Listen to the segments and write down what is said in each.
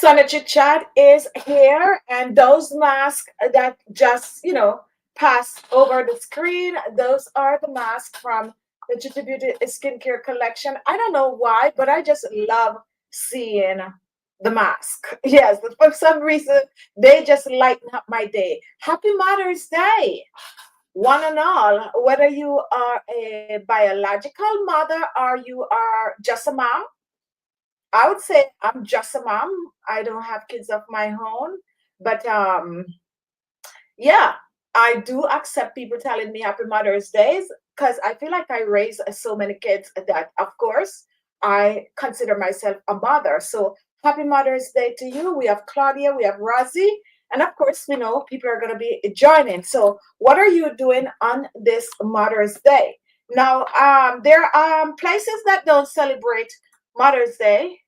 Sanity Chat is here, and those masks that just, pass over the screen, those are the masks from the Khichi Beauty skincare collection. I don't know why, but I just love seeing the mask. Yes, for some reason, they just lighten up my day. Happy Mother's Day, one and all, whether you are a biological mother or you are just a mom. I would say I'm just a mom. I don't have kids of my own, but yeah, I do accept people telling me Happy Mother's Days because I feel like I raise so many kids that, of course, I consider myself a mother. So Happy Mother's Day to you. We have Claudia, we have Rosie, and of course, we know people are going to be joining. So, what are you doing on this Mother's Day? Now, there are places that don't celebrate Mother's Day.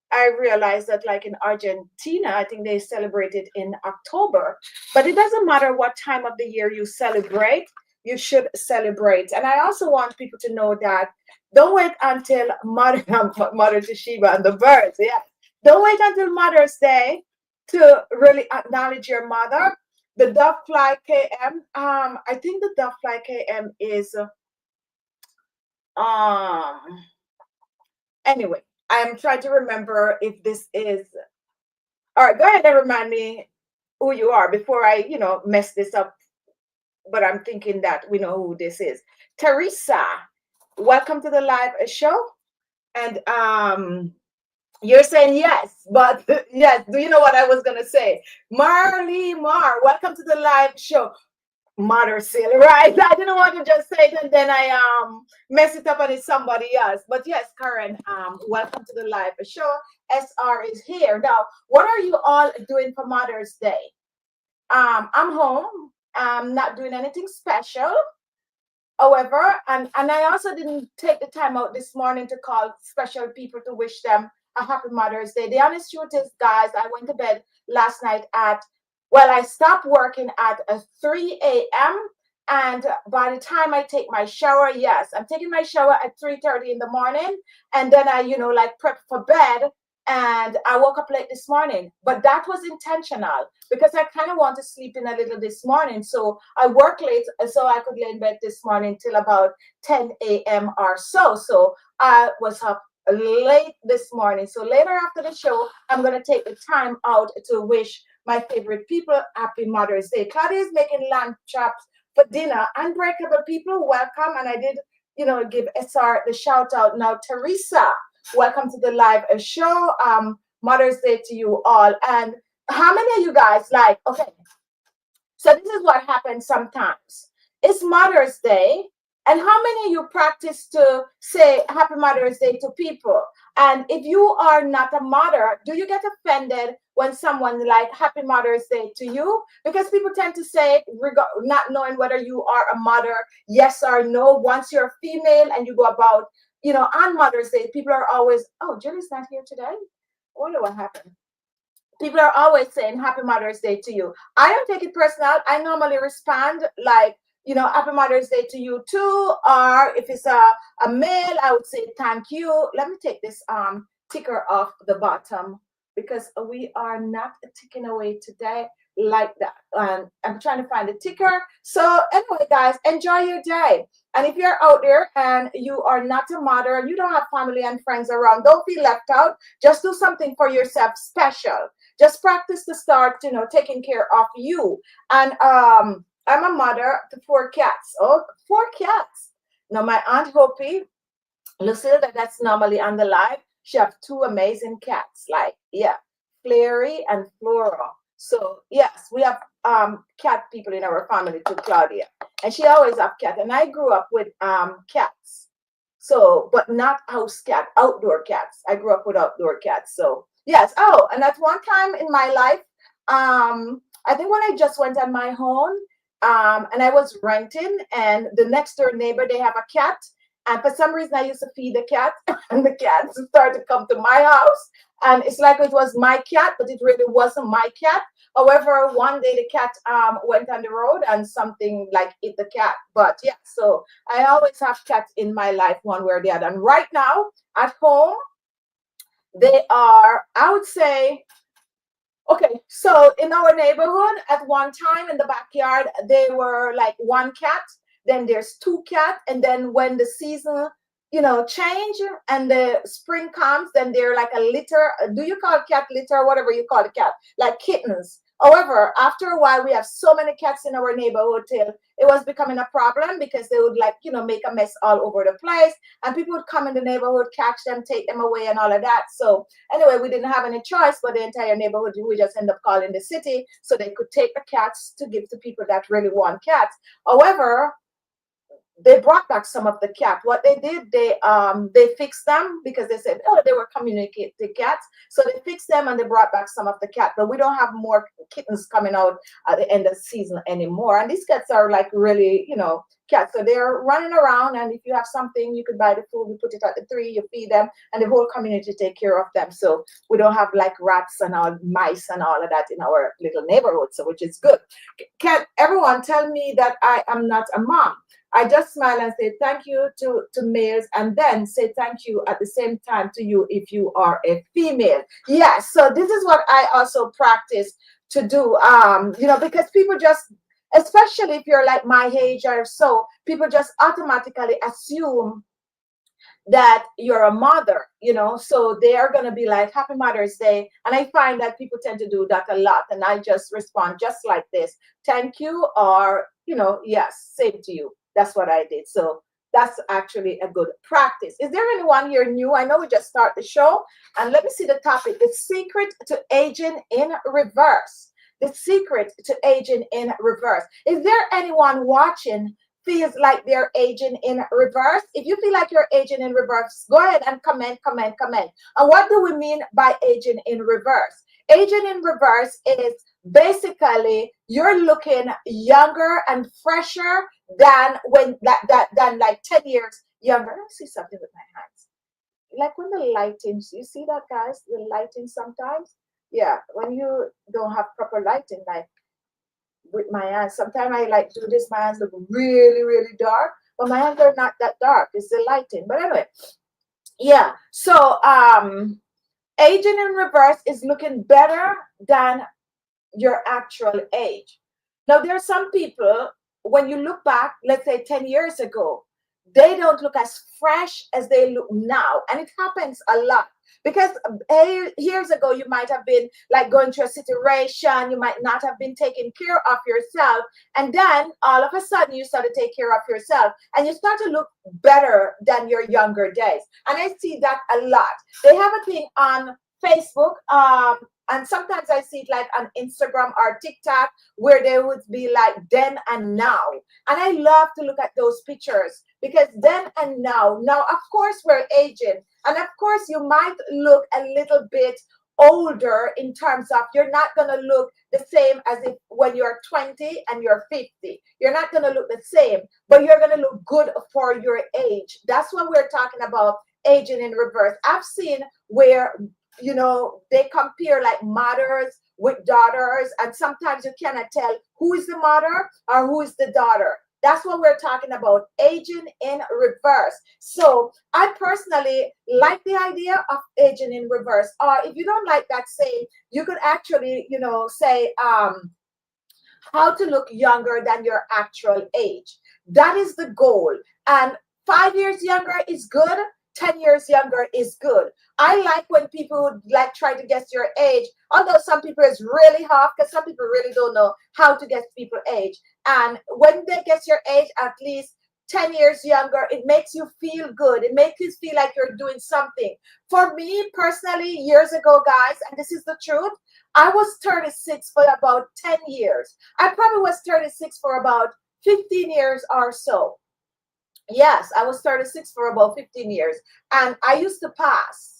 I realized that, like in Argentina, I think they celebrate it in October. But it doesn't matter what time of the year you celebrate, you should celebrate. And I also want people to know that don't wait until Mother Toshiba and the birds. Yeah. Don't wait until Mother's Day to really acknowledge your mother. The Dove Fly KM, I think the Dove Fly KM is um anyway, I'm trying to remember if this is. All right, go ahead and remind me who you are before I, mess this up. But I'm thinking that we know who this is. Teresa, welcome to the live show. And you're saying yes, but yes, do you know what I was gonna say? Marley Mar, welcome to the live show. Mother seal, right? I didn't want to just say it and then I mess it up and it's somebody else. But yes, Karen, welcome to the live show. SR is here. Now, what are you all doing for Mother's Day? I'm home. I'm not doing anything special. However, and I also didn't take the time out this morning to call special people to wish them a happy Mother's Day. The honest truth is, guys, I went to bed last night at, well, I stopped working at 3 a.m. And by the time I take my shower, yes, I'm taking my shower at 3:30 in the morning. And then I, like prep for bed. And I woke up late this morning. But that was intentional because I kind of want to sleep in a little this morning. So I work late so I could lay in bed this morning till about 10 a.m. or so. So I was up late this morning. So later after the show, I'm going to take the time out to wish my favorite people happy Mother's Day. Claudia is making lamb chops for dinner. Unbreakable people, welcome. And I did, give SR the shout out. Now, Teresa, welcome to the live show. Mother's Day to you all. And how many of you guys like, okay, so this is what happens sometimes. It's Mother's Day. And how many of you practice to say Happy Mother's Day to people? And if you are not a mother, do you get offended when someone like Happy Mother's Day to you? Because people tend to say, not knowing whether you are a mother, yes or no. Once you're female and you go about, on Mother's Day, people are always, oh, Julie's not here today. I wonder what happened. People are always saying Happy Mother's Day to you. I don't take it personal. I normally respond like, Happy Mother's Day to you too. Or if it's a male, I would say thank you. Let me take this ticker off the bottom because we are not ticking away today like that. And I'm trying to find the ticker. So anyway, guys, enjoy your day. And if you're out there and you are not a mother and you don't have family and friends around, don't feel left out. Just do something for yourself special. Just practice to start, taking care of you. And I'm a mother to 4 cats. Oh, 4 cats. Now, my Aunt Hopi, Lucille, that's normally on the live, she have 2 amazing cats. Like, yeah, Flairy and Flora. So, yes, we have cat people in our family too, Claudia. And she always have cat. And I grew up with cats. So, but not house cat, outdoor cats. I grew up with outdoor cats. So, yes. Oh, and at one time in my life, I think when I just went on my own, and I was renting, and the next door neighbor, they have a cat. And for some reason, I used to feed the cat, and the cats started to come to my house. And it's like it was my cat, but it really wasn't my cat. However, one day the cat went on the road and something like hit the cat. But yeah, so I always have cats in my life one way or the other. And right now at home, they are, I would say, Okay, so in our neighborhood, at one time in the backyard, there were like one cat, then there's two cat, and then when the season, change and the spring comes, then they're like a litter. Do you call cat litter, whatever you call the cat, like kittens? However, after a while, we have so many cats in our neighborhood till it was becoming a problem because they would like, make a mess all over the place, and people would come in the neighborhood, catch them, take them away, and all of that. So anyway, we didn't have any choice, but the entire neighborhood, we just end up calling the city so they could take the cats to give to people that really want cats. However, they brought back some of the cat. What they did, they fixed them because they said, oh, they were communicating cats. So they fixed them and they brought back some of the cat. But we don't have more kittens coming out at the end of the season anymore. And these cats are like really, cats. So they're running around, and if you have something, you could buy the food, you put it at the tree, you feed them, and the whole community take care of them. So we don't have like rats and all mice and all of that in our little neighborhood, so which is good. Can everyone tell me that I am not a mom? I just smile and say thank you to males, and then say thank you at the same time to you if you are a female. Yes, so this is what I also practice to do. Because people just, especially if you're like my age or so, people just automatically assume that you're a mother, so they are going to be like, Happy Mother's Day. And I find that people tend to do that a lot. And I just respond just like this: thank you, or, yes, same to you. That's what I did. So that's actually a good practice. Is there anyone here new? I know we just start the show. And let me see the topic: the secret to aging in reverse. The secret to aging in reverse. Is there anyone watching feels like they're aging in reverse? If you feel like you're aging in reverse, go ahead and comment, comment, comment. And what do we mean by aging in reverse? Aging in reverse is basically you're looking younger and fresher than than like 10 years younger. Let me see something with my hands. Like when the lighting, you see that, guys? The lighting sometimes. Yeah, when you don't have proper lighting, like with my hands. Sometimes I like do this, my hands look really, really dark, but my hands are not that dark. It's the lighting. But anyway, yeah. So aging in reverse is looking better than your actual age. Now there are some people, when you look back, let's say 10 years ago, they don't look as fresh as they look now. And it happens a lot. Because years ago, you might have been like going through a situation, you might not have been taking care of yourself. And then all of a sudden, you start to take care of yourself and you start to look better than your younger days. And I see that a lot. They have a thing on Facebook, and sometimes I see it like on Instagram or TikTok, where they would be like then and now. And I love to look at those pictures because then and now, of course, we're aging. And of course, you might look a little bit older in terms of you're not going to look the same as if when you're 20 and you're 50. You're not going to look the same, but you're going to look good for your age. That's what we're talking about, aging in reverse. I've seen where they compare like mothers with daughters, and sometimes you cannot tell who is the mother or who is the daughter. That's what we're talking about, aging in reverse. So I personally like the idea of aging in reverse. Or if you don't like that saying, you could actually, say how to look younger than your actual age. That is the goal. And 5 years younger is good. 10 years younger is good. I like when people like try to guess your age, although some people is really hard because some people really don't know how to guess people's age. And when they guess your age, at least 10 years younger, it makes you feel good. It makes you feel like you're doing something. For me personally, years ago, guys, and this is the truth, I was 36 for about 10 years. I probably was 36 for about 15 years or so. Yes, I was 36 for about 15 years. And I used to pass.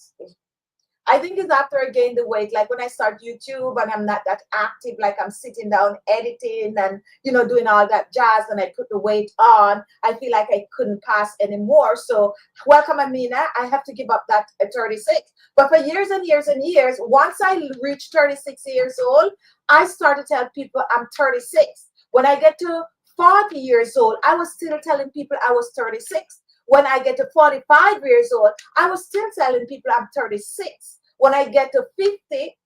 I think it's after I gained the weight, like when I start YouTube and I'm not that active, like I'm sitting down editing and, doing all that jazz, and I put the weight on, I feel like I couldn't pass anymore. So welcome, Amina. I have to give up that at 36. But for years and years and years, once I reached 36 years old, I started to tell people I'm 36. When I get to 40 years old, I was still telling people I was 36. When I get to 45 years old, I was still telling people I'm 36. When I get to 50,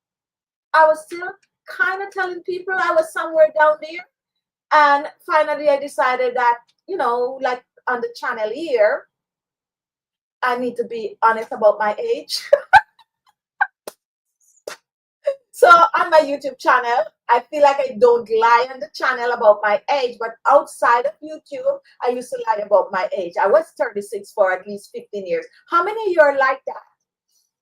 I was still kind of telling people I was somewhere down there. And finally, I decided that, like on the channel here, I need to be honest about my age. So on my YouTube channel, I feel like I don't lie on the channel about my age, but outside of YouTube, I used to lie about my age. I was 36 for at least 15 years. How many of you are like that?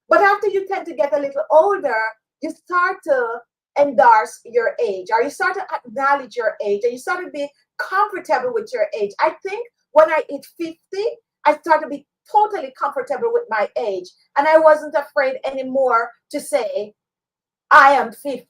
But after you tend to get a little older, you start to endorse your age, or you start to acknowledge your age, and you start to be comfortable with your age. I think when I hit 50, I start to be totally comfortable with my age. And I wasn't afraid anymore to say, I am 50,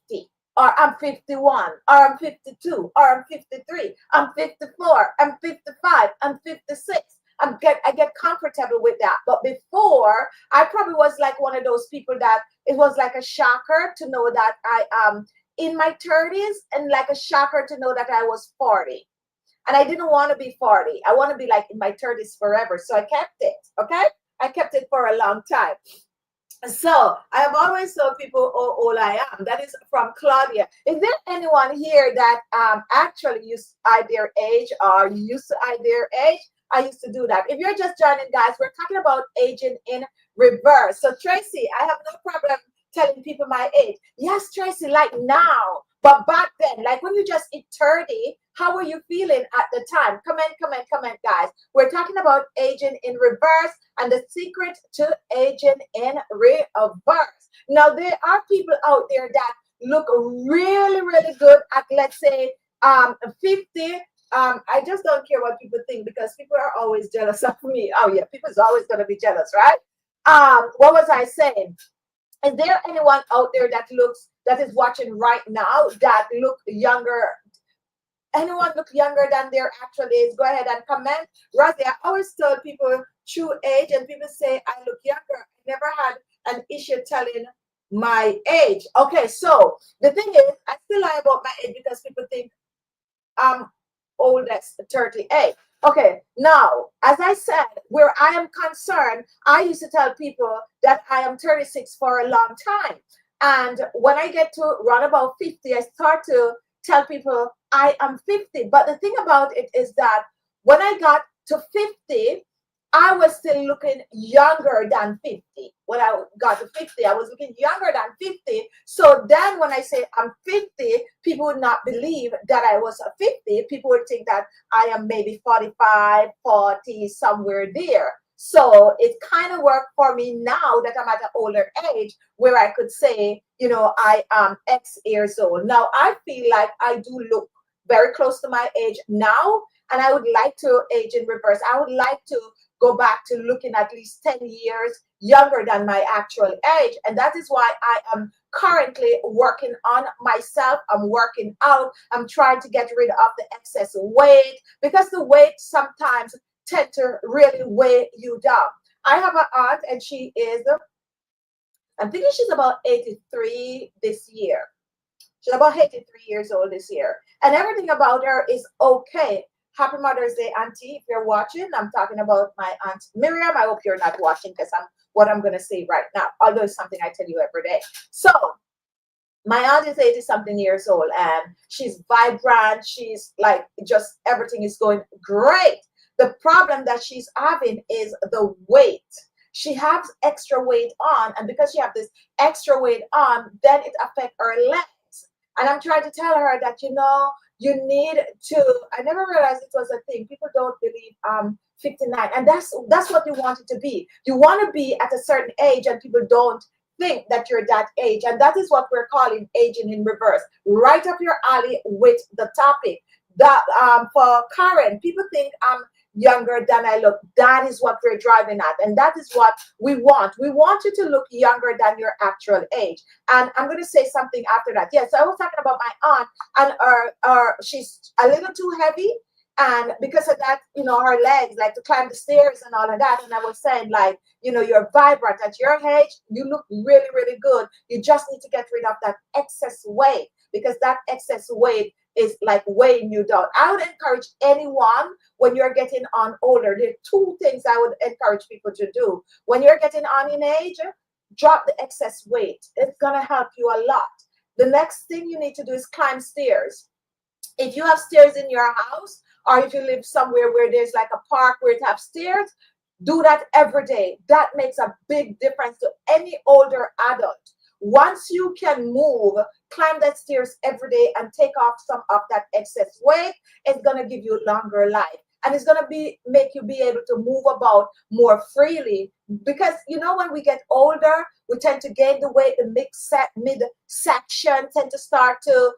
or I'm 51, or I'm 52, or I'm 53, I'm 54, I'm 55, I'm 56. I get comfortable with that. But before, I probably was like one of those people that it was like a shocker to know that I am in my 30s, and like a shocker to know that I was 40. And I didn't want to be 40. I want to be like in my 30s forever. So I kept it. Okay. I kept it for a long time. So I have always told people how old I am. That is from Claudia. Is there anyone here that actually used to hide their age, or used to hide their age? I used to do that. If you're just joining, guys, we're talking about aging in reverse. So Tracy, I have no problem telling people my age. Yes, Tracy, like now. But back then, like when you just hit 30, how were you feeling at the time? Comment, guys. We're talking about aging in reverse and the secret to aging in reverse. Now, there are people out there that look really, really good at, let's say, 50. I just don't care what people think, because people are always jealous of me. Oh yeah, people's always going to be jealous, right? What was I saying? Is there anyone out there that is watching right now that look younger? Anyone look younger than their actual age? Go ahead and comment. Rosie, I always tell people true age, and people say I look younger. I never had an issue telling my age. Okay, so the thing is, I still lie about my age because people think I'm oldest, 38. Okay, now, as I said, where I am concerned, I used to tell people that I am 36 for a long time. And when I get to run about 50, I start to tell people I am 50. But the thing about it is that when I got to 50, I was still looking younger than 50. When I got to 50, I was looking younger than 50. So then when I say I'm 50, people would not believe that I was 50. People would think that I am maybe 45, 40, somewhere there. So it kind of worked for me now that I'm at an older age, where I could say, I am X years old. Now, I feel like I do look very close to my age now, and I would like to age in reverse. I would like to go back to looking at least 10 years younger than my actual age. And that is why I am currently working on myself. I'm working out. I'm trying to get rid of the excess weight, because the weight sometimes tend to really weigh you down. I have an aunt, and she is, I'm thinking she's about 83 this year. She's about 83 years old this year. And everything about her is okay. Happy Mother's Day, Auntie. If you're watching, I'm talking about my Aunt Miriam. I hope you're not watching, because what I'm going to say right now, although it's something I tell you every day. So my aunt is 80 something years old, and she's vibrant. She's like, just everything is going great. The problem that she's having is the weight. She has extra weight on, and because she has this extra weight on, then it affects her legs. And I'm trying to tell her that, you need to, I never realized it was a thing. People don't believe 59. And that's what you want it to be. You want to be at a certain age, and people don't think that you're that age. And that is what we're calling aging in reverse. Right up your alley with the topic. That for Karen, people think I'm younger than I look. That is what we're driving at, and that is what we want. We want you to look younger than your actual age. And I'm going to say something after that. Yes, I was talking about my aunt, and she's a little too heavy, and because of that, her legs like to climb the stairs and all of that. And I was saying, like, you're vibrant at your age. You look really, really good. You just need to get rid of that excess weight, because that excess weight is like weighing you down. I would encourage anyone, when you're getting on older, there are two things I would encourage people to do. When you're getting on in age, drop the excess weight. It's going to help you a lot. The next thing you need to do is climb stairs. If you have stairs in your house, or if you live somewhere where there's like a park where it has stairs, do that every day. That makes a big difference to any older adult. Once you can move, climb that stairs every day and take off some of that excess weight, it's gonna give you longer life. And it's gonna be make you be able to move about more freely. Because when we get older, we tend to gain the weight, the midsection tend to start to,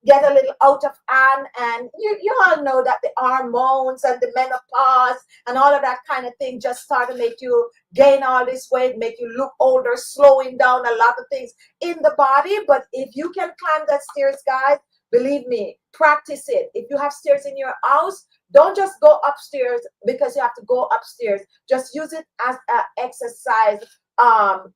get a little out of hand. And you all know that the hormones and the menopause and all of that kind of thing just start to make you gain all this weight, make you look older, slowing down a lot of things in the body. But if you can climb that stairs, guys, believe me, practice it. If you have stairs in your house, don't just go upstairs because you have to go upstairs. Just use it as an exercise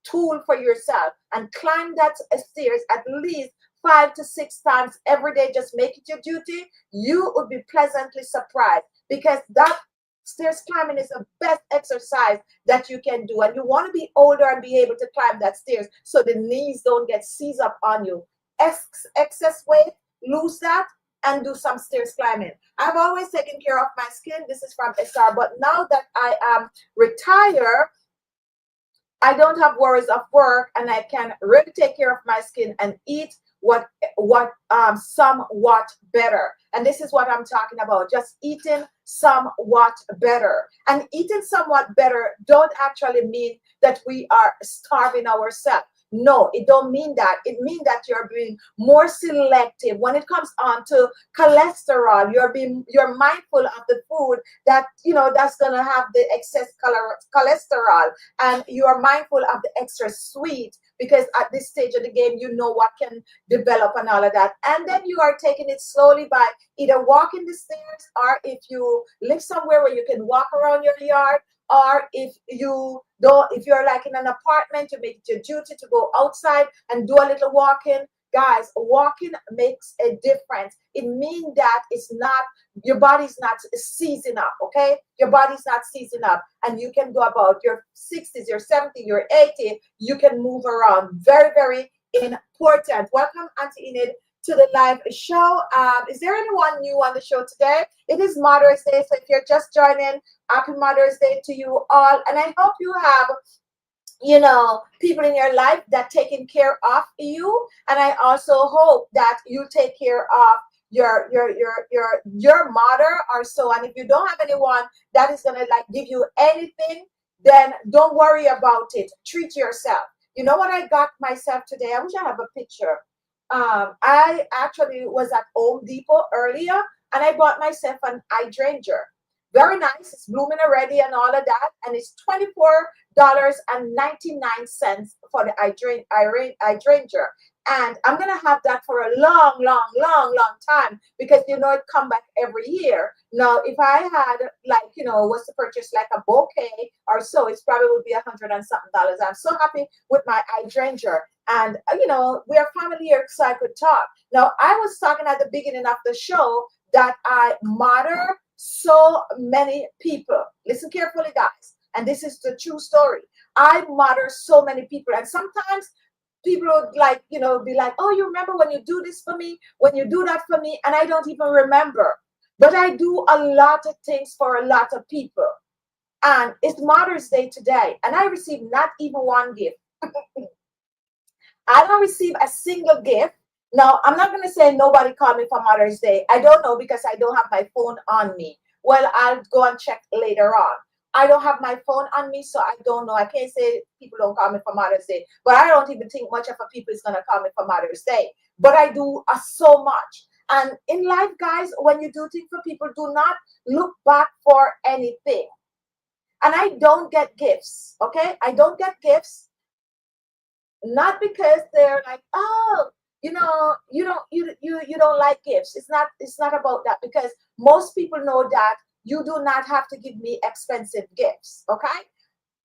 tool for yourself, and climb that stairs at least 5 to 6 times every day. Just make it your duty. You would be pleasantly surprised, because that stairs climbing is the best exercise that you can do. And you want to be older and be able to climb that stairs so the knees don't get seized up on you. Excess weight, lose that, and do some stairs climbing. I've always taken care of my skin. This is from SR. But now that I am retired, I don't have worries of work, and I can really take care of my skin and eat what somewhat better. And this is what I'm talking about, just eating somewhat better. And eating somewhat better don't actually mean that we are starving ourselves. No, it don't mean that. It means that you're being more selective when it comes on to cholesterol. You're mindful of the food that's gonna have the excess cholesterol, and you're mindful of the extra sweet, because at this stage of the game, you know what can develop and all of that. And then you are taking it slowly by either walking the stairs, or if you live somewhere where you can walk around your yard, or if you're like in an apartment, you make it your duty to go outside and do a little walking. Guys, walking makes a difference. It means that your body's not seizing up, okay? Your body's not seizing up, and you can go about your 60s, your 70s, your 80s. You can move around. Very, very important. Welcome, Auntie Enid, to the live show. Is there anyone new on the show today? It is Mother's Day, so if you're just joining, happy Mother's Day to you all. And I hope you have people in your life that taking care of you. And I also hope that you take care of your mother or so. And if you don't have anyone that is gonna give you anything, then don't worry about it. Treat yourself. You know what I got myself today? I wish I have a picture. I actually was at Home Depot earlier, and I bought myself an hydrangea. Very nice. It's blooming already and all of that. And it's $24.99 for the hydrangea. And I'm going to have that for a long, long, long, long time, because it come back every year. Now, if I had was to purchase like a bouquet or so, it's probably would be $100 and something. I'm so happy with my hydrangea. And, we are family here, so I could talk. Now, I was talking at the beginning of the show that I mother so many people. Listen carefully, guys. And this is the true story. I mother so many people. And sometimes people would be like, oh, you remember when you do this for me, when you do that for me? And I don't even remember. But I do a lot of things for a lot of people. And it's Mother's Day today. And I received not even one gift. I don't receive a single gift. Now, I'm not going to say nobody called me for Mother's Day. I don't know, because I don't have my phone on me. Well, I'll go and check later on. I don't have my phone on me, so I don't know. I can't say people don't call me for Mother's Day. But I don't even think much of a people is going to call me for Mother's Day. But I do so much. And in life, guys, when you do things for people, do not look back for anything. And I don't get gifts, okay? I don't get gifts. Not because they're like, oh, you don't like gifts. It's not about that, because most people know that you do not have to give me expensive gifts. Okay,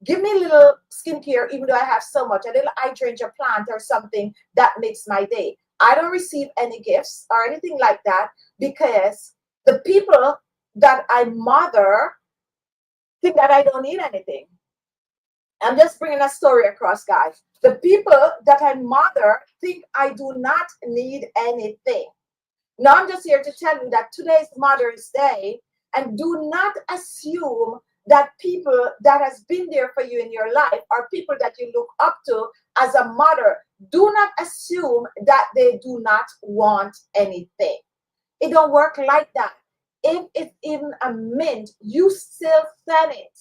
give me a little skincare, even though I have so much, a little hydrangea plant or something that makes my day. I don't receive any gifts or anything like that, because the people that I mother think that I don't need anything. I'm just bringing a story across, guys. The people that I mother think I do not need anything. Now, I'm just here to tell you that today is Mother's Day, and do not assume that people that has been there for you in your life or people that you look up to as a mother, do not assume that they do not want anything. It don't work like that. If it's in a mint, you still send it,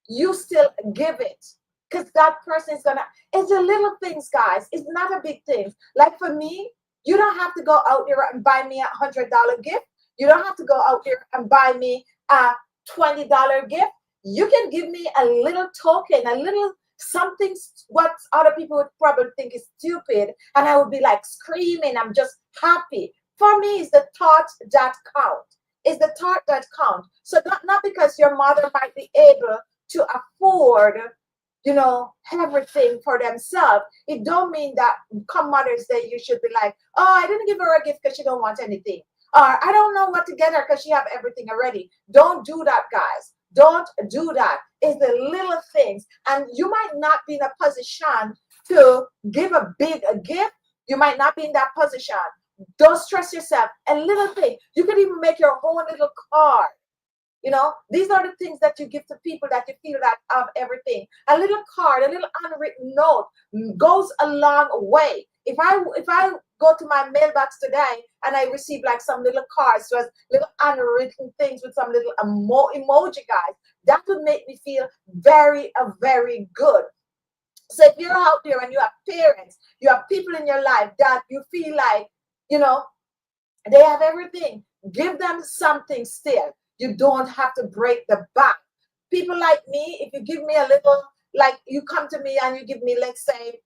you still give it, because that person is gonna, it's the little things, guys. It's not a big thing. Like for me, you don't have to go out there and buy me $100 gift. You don't have to go out there and buy me a $20 gift. You can give me a little token, a little something, what other people would probably think is stupid, and I would be like screaming, I'm just happy. For me, it's the thought that count. It's the thought that count. So not because your mother might be able to afford, everything for themselves, it don't mean that come Mother's Day you should be like, oh, I didn't give her a gift because she don't want anything, or I don't know what to get her because she have everything already. Don't do that, guys. Don't do that. It's the little things, and you might not be in a position to give a big a gift. You might not be in that position. Don't stress yourself. A little thing, you can even make your own little card. These are the things that you give to people that you feel that of everything. A little card, a little unwritten note goes a long way. If I go to my mailbox today and I receive like some little cards, just little unwritten things with some little emoji, guys, that would make me feel very, very good. So if you're out there and you have parents, you have people in your life that you feel like, you know, they have everything, give them something still. You don't have to break the bank. People like me, if you give me a little, like you come to me and you give me, let's say,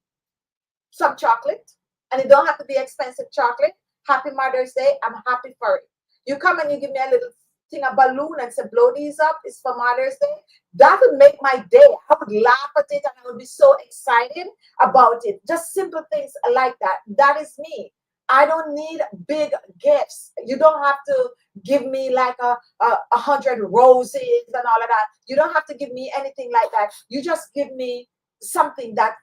some chocolate, and it don't have to be expensive chocolate. Happy Mother's Day, I'm happy for it. You come and you give me a little thing, a balloon, and say, blow these up, it's for Mother's Day. That would make my day. I would laugh at it and I would be so excited about it. Just simple things like that. That is me. I don't need big gifts. You don't have to give me like a hundred roses and all of that. You don't have to give me anything like that. You just give me something that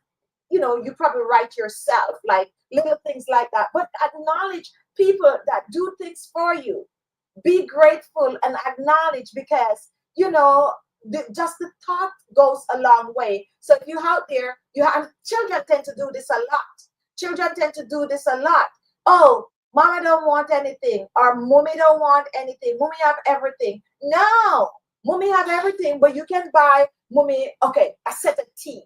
you probably write yourself, like little things like that. But acknowledge people that do things for you. Be grateful and acknowledge, because just the thought goes a long way. So if you're out there, children tend to do this a lot. Children tend to do this a lot. Oh, mama don't want anything, or mommy don't want anything. Mommy have everything. No, mommy have everything, but you can buy mommy, okay, a set of tea.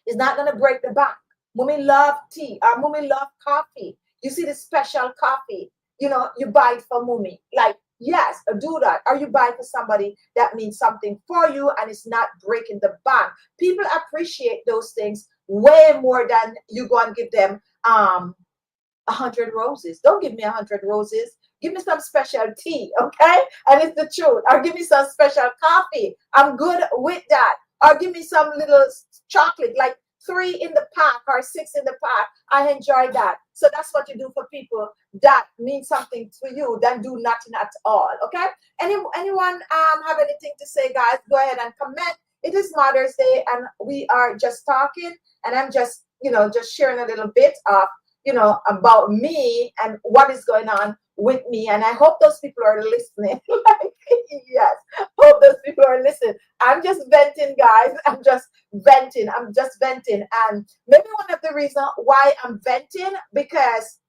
It's not gonna break the bank. Mommy love tea, or mommy love coffee. You see the special coffee, you buy it for mommy. Like, yes, do that. Or you buy it for somebody that means something for you and it's not breaking the bank. People appreciate those things way more than you go and give them 100 roses. Don't give me 100 roses. Give me some special tea, okay? And it's the truth. Or give me some special coffee. I'm good with that. Or give me some little chocolate, like 3 in the pack or 6 in the pack. I enjoy that. So that's what you do for people that mean something to you. Then do nothing at all, okay? Anyone have anything to say, guys? Go ahead and comment. It is Mother's Day, and we are just talking, and I'm just just sharing a little bit of about me and what is going on with me. And I hope those people are listening. Like, yes, hope those people are listening. I'm just venting, guys. I'm just venting. And maybe one of the reasons why I'm venting, because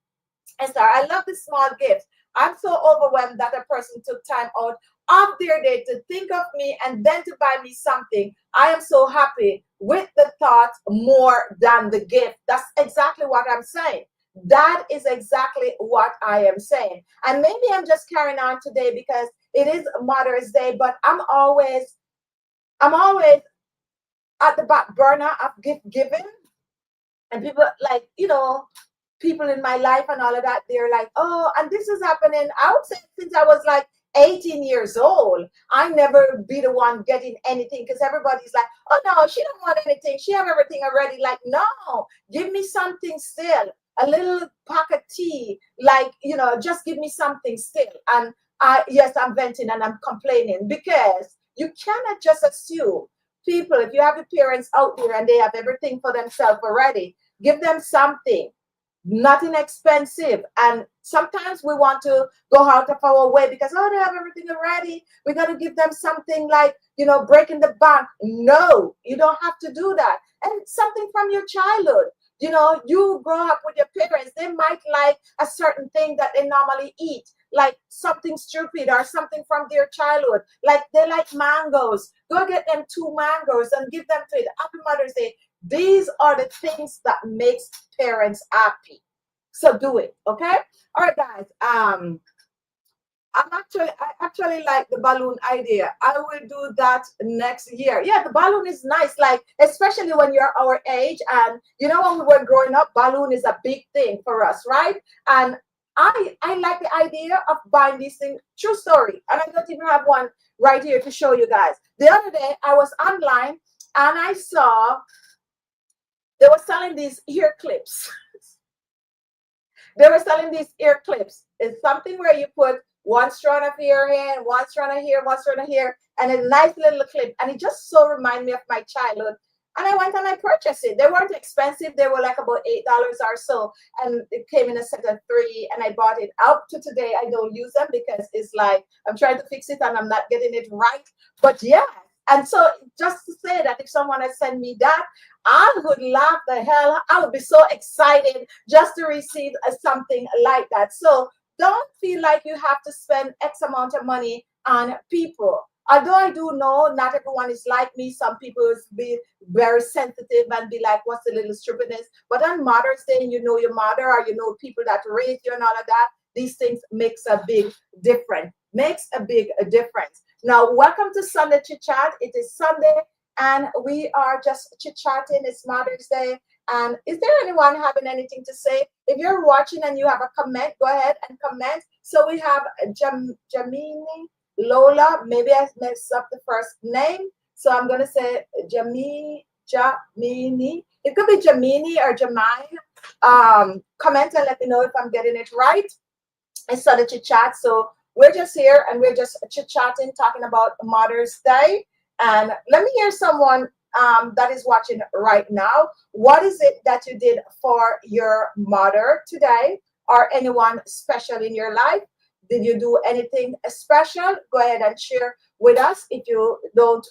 Esther, I love the small gifts. I'm so overwhelmed that a person took time out of their day to think of me and then to buy me something. I am so happy with the thought more than the gift. That's exactly what I'm saying. That is exactly what I am saying. And maybe I'm just carrying on today because it is Mother's Day, but I'm always at the back burner of gift giving. And people like, people in my life and all of that, they're like, oh, and this is happening. I would say since I was like 18 years old, I never be the one getting anything, because everybody's like, oh no, she don't want anything. She have everything already. Like, no, give me something still. A little pack of tea, like, just give me something still. And yes, I'm venting and I'm complaining, because you cannot just assume people, if you have the parents out there and they have everything for themselves already, give them something, nothing expensive. And sometimes we want to go out of our way because, oh, they have everything already. We got to give them something like, breaking the bank. No, you don't have to do that. And something from your childhood. You grow up with your parents. They might like a certain thing that they normally eat, like something stupid or something from their childhood. Like they like mangoes. Go get them 2 mangoes and give them to it. Happy Mother's Day. These are the things that makes parents happy. So do it, okay? All right, guys. I actually like the balloon idea. I will do that next year. Yeah, the balloon is nice, like especially when you're our age. And when we were growing up, balloon is a big thing for us, right? And I like the idea of buying these things. True story. And I don't even have one right here to show you guys. The other day I was online and I saw they were selling these ear clips. They were selling these ear clips. It's something where you put one strand of hair in, one strand of hair, one strand of hair, and a nice little clip. And it just so reminded me of my childhood. And I went and I purchased it. They weren't expensive. They were like about $8 or so. And it came in a set of 3. And I bought it. Up to today, I don't use them because it's like I'm trying to fix it and I'm not getting it right. But yeah. And so just to say that if someone had sent me that, I would laugh the hell. I would be so excited just to receive something like that. So don't feel like you have to spend X amount of money on people. Although I do know not everyone is like me. Some people will be very sensitive and be like, what's the little stupidness? But on Mother's Day, you know your mother or people that raised you and all of that, these things makes a big difference. Makes a big difference. Now, welcome to Sunday Chit Chat. It is Sunday and we are just chit-chatting. It's Mother's Day. And is there anyone having anything to say? If you're watching and you have a comment, go ahead and comment. So we have Jamini Lola. Maybe I messed up the first name. So I'm going to say Jamini. It could be Jamini or Jamai. Comment and let me know if I'm getting it right. It's Sunday Chit Chat. So we're just here and we're just chit-chatting, talking about Mother's Day. And let me hear someone that is watching right now. What is it that you did for your mother today or anyone special in your life? Did you do anything special? Go ahead and share with us if you don't,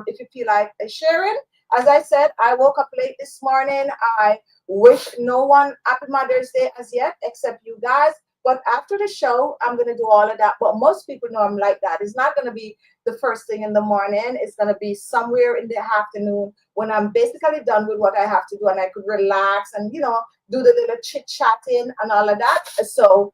if you feel like sharing. As I said, I woke up late this morning. I wish no one happy Mother's Day as yet, except you guys. But after the show, I'm going to do all of that. But most people know I'm like that. It's not going to be the first thing in the morning. It's going to be somewhere in the afternoon when I'm basically done with what I have to do and I could relax and, do the little chit-chatting and all of that. So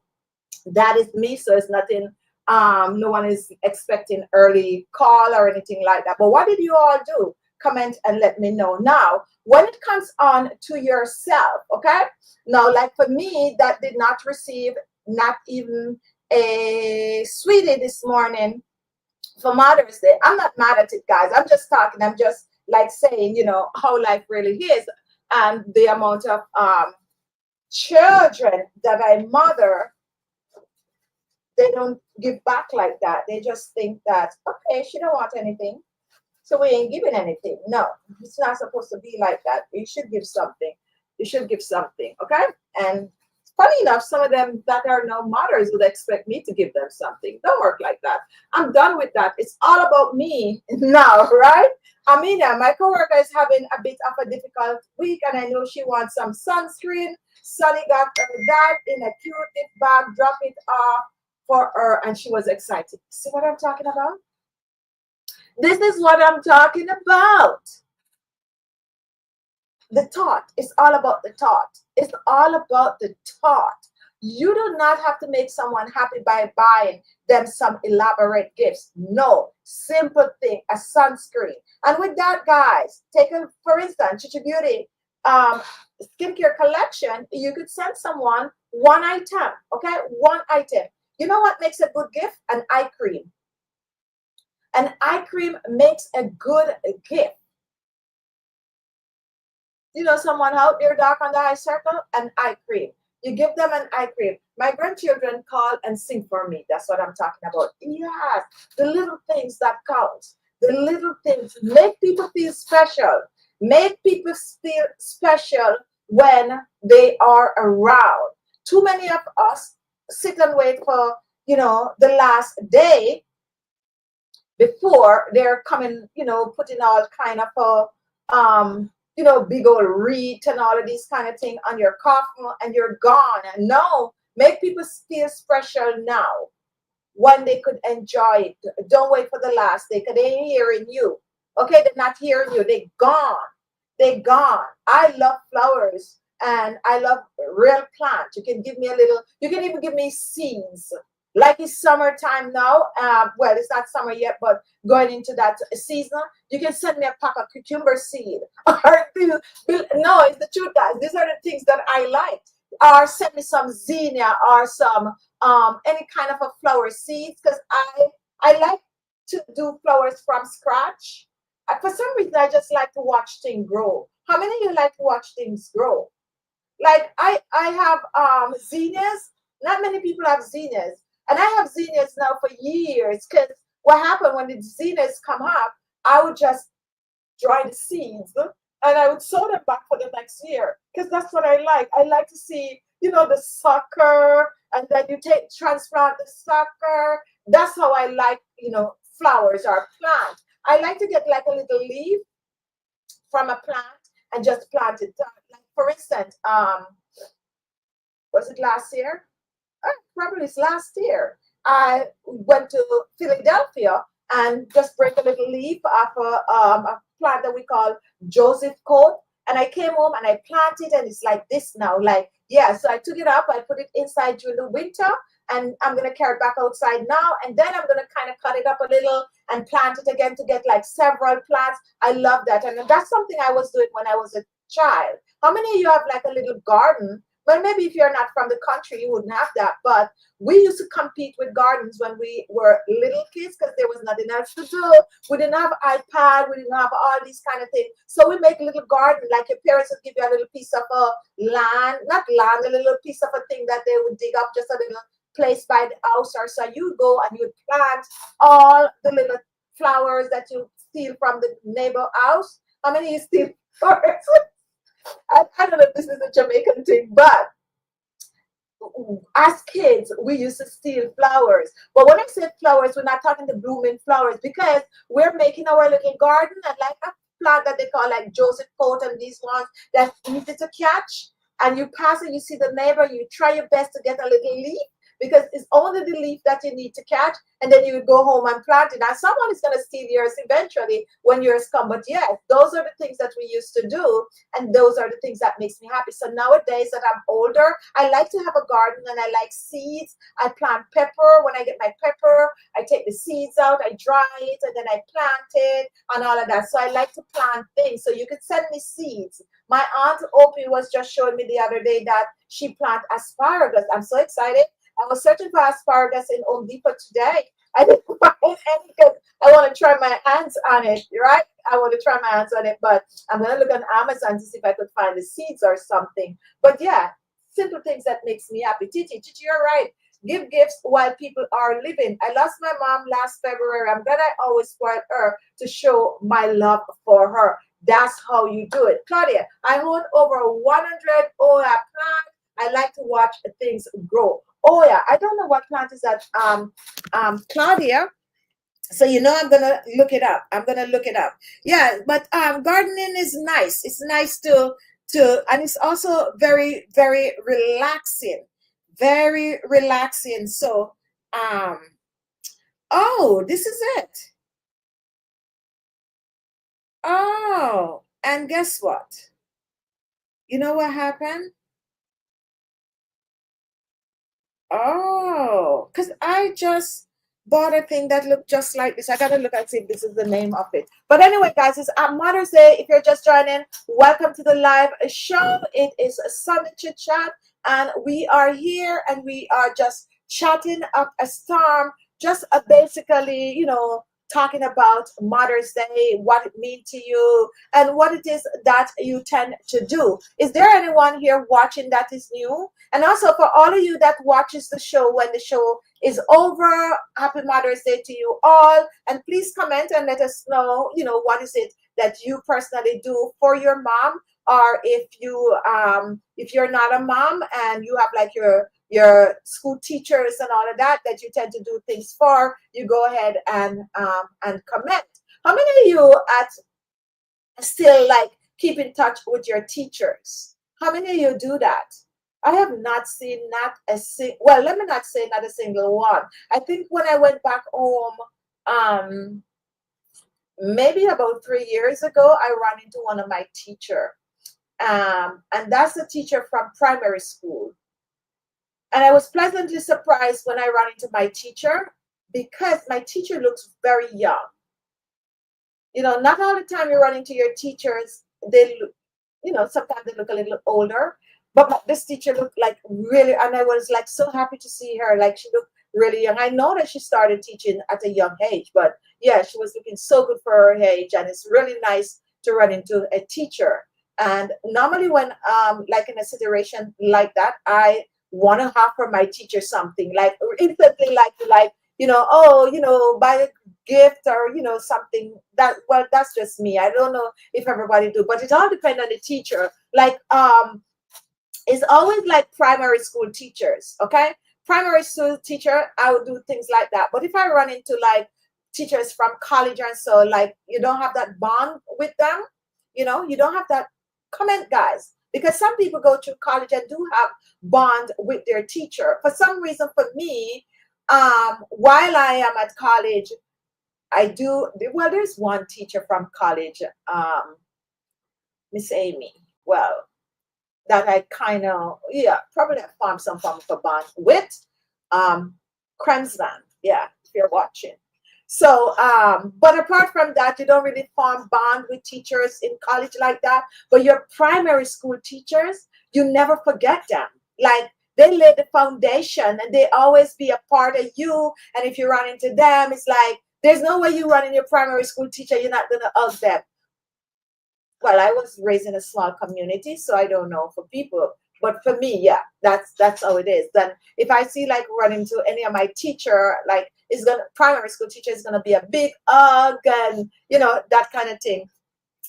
that is me. So it's nothing, no one is expecting early call or anything like that. But what did you all do? Comment and let me know. Now, when it comes on to yourself, okay? Now, like for me, that did not receive not even a sweetie this morning for Mother's Day. I'm not mad at it, guys. I'm just talking. I'm just like saying, how life really is and the amount of children that I mother. They don't give back like that. They just think that, okay, she don't want anything, so we ain't giving anything. No, it's not supposed to be like that. You should give something. You should give something, okay? And funny enough, some of them that are now mothers would expect me to give them something. Don't work like that. I'm done with that. It's all about me now, right? Amina, my coworker is having a bit of a difficult week, and I know she wants some sunscreen. Sunny got her that in a cute gift bag, drop it off for her, and she was excited. See what I'm talking about? This is what I'm talking about. The thought. It's all about the thought. It's all about the thought. You do not have to make someone happy by buying them some elaborate gifts. No, simple thing, a sunscreen. And with that, guys, take a, for instance, Khichi Beauty skincare collection. You could send someone one item, okay? One item. You know what makes a good gift? An eye cream. An eye cream makes a good gift. Someone out there dark on the eye circle, an eye cream. You give them an eye cream. My grandchildren call and sing for me. That's what I'm talking about. Yes, the little things that count. The little things make people feel special. Make people feel special when they are around. Too many of us sit and wait for, the last day before they're coming, putting all kind of big old wreath and all of these kind of thing on your coffin, and you're gone. And no, make people feel special now when they could enjoy it. Don't wait for the last day because they ain't hearing you. Okay, they're not hearing you. They gone. They gone. I love flowers and I love real plants. You can give me a little, you can even give me seeds. Like it's summertime now. Well, it's not summer yet, but going into that season, you can send me a pack of cucumber seed. No, it's the truth, guys. These are the things that I like. Or send me some zinnia or some any kind of a flower seeds, because I like to do flowers from scratch. For some reason, I just like to watch things grow. How many of you like to watch things grow? Like I have zinnias. Not many people have zinnias, and I have zinnias now for years. Because what happened when the zinnias come up, I would just dry the seeds and I would sow them back for the next year, because that's what I like. I like to see, the sucker, and then you transplant the sucker. That's how I like, flowers or plants. I like to get like a little leaf from a plant and just plant it. Like for instance, was it last year? Probably it's last year. I went to Philadelphia and just break a little leaf off a plant that we call Joseph coat. And I came home and I planted, and it's like this now. Like, yeah, so I took it up, I put it inside during the winter, and I'm going to carry it back outside now. And then I'm going to kind of cut it up a little and plant it again to get like several plants. I love that. And that's something I was doing when I was a child. How many of you have like a little garden? Well, maybe if you're not from the country, you wouldn't have that. But we used to compete with gardens when we were little kids, because there was nothing else to do. We didn't have iPad. We didn't have all these kind of things. So we make a little garden, like your parents would give you a little piece of land, not land, a little piece of a thing that they would dig up, just a little place by the house or so. You go and you plant all the little flowers that you steal from the neighbor house. How many you steal flowers? I don't know if this is a Jamaican thing, but as kids, we used to steal flowers. But when I say flowers, we're not talking the blooming flowers, because we're making our little garden, and like a plant that they call like Joseph coat and these ones that's easy to catch. And you pass it, you see the neighbor, you try your best to get a little leaf, because it's only the leaf that you need to catch, and then you would go home and plant it. Now, someone is going to steal yours eventually when yours come, but yes, those are the things that we used to do, and those are the things that makes me happy. So nowadays that I'm older, I like to have a garden, and I like seeds. I plant pepper. When I get my pepper, I take the seeds out, I dry it, and then I plant it, and all of that. So I like to plant things. So you could send me seeds. My aunt Opie was just showing me the other day that she planted asparagus. I'm so excited. I was searching for asparagus in Home Depot today. I didn't find any because I want to try my hands on it, right? I want to try my hands on it, but I'm going to look on Amazon to see if I could find the seeds or something. But yeah, simple things that makes me happy. Titi, you're right. Give gifts while people are living. I lost my mom last February. I'm glad I always spoiled her to show my love for her. That's how you do it. Claudia, I own over 100 Oya plants. I like to watch things grow. Oh yeah, I don't know what plant is that, Claudia. So I'm gonna look it up. I'm gonna look it up. Yeah, but gardening is nice. It's nice and it's also very, very relaxing. Very relaxing. So oh, this is it. Oh, and guess what? You know what happened? Oh, because I just bought a thing that looked just like this. I gotta look and see if this is the name of it. But anyway, guys, it's Mother's Day. If you're just joining, welcome to the live show. It is a Sunday Chit Chat, and we are here and we are just chatting up a storm, just basically, talking about Mother's Day, what it means to you, and what it is that you tend to do. Is there anyone here watching that is new? And also for all of you that watches the show when the show is over. Happy Mother's Day to you all. And please comment and let us know, what is it that you personally do for your mom, or if you're not a mom and you have like your school teachers and all of that that you tend to do things for, you go ahead and comment. How many of you at still like keep in touch with your teachers? How many of you do that? I have not seen not a single, well, let me not say not a single one. I think when I went back home, um, maybe about 3 years ago, I ran into one of my teacher. And that's a teacher from primary school. And I was pleasantly surprised when I ran into my teacher because my teacher looks very young. Not all the time you run into your teachers, they look, sometimes they look a little older. But this teacher looked like really, and I was like so happy to see her. Like she looked really young. I know that she started teaching at a young age, but yeah, she was looking so good for her age. And it's really nice to run into a teacher. And normally when like in a situation like that, I want to offer my teacher something like instantly like buy a gift or something that, well, that's just me. I don't know if everybody do, but it all depends on the teacher. Like it's always like primary school teachers, okay? Primary school teacher, I would do things like that. But if I run into like teachers from college and so, like you don't have that bond with them, you don't have that comment, guys, because some people go to college and do have bond with their teacher. For some reason, for me, while I am at college, I do, well, there's one teacher from college, Miss Amy. Well, that I kind of, yeah, probably have formed some form of a bond with. Kremsland, yeah, if you're watching. So, but apart from that, you don't really form bond with teachers in college like that. But your primary school teachers, you never forget them. Like they lay the foundation and they always be a part of you. And if you run into them, it's like, there's no way you run in your primary school teacher, you're not going to hug them. Well, I was raised in a small community, so I don't know for people. But for me, yeah, that's how it is. Then if I see like run into any of my teacher, like primary school teacher is gonna be a big hug and that kind of thing.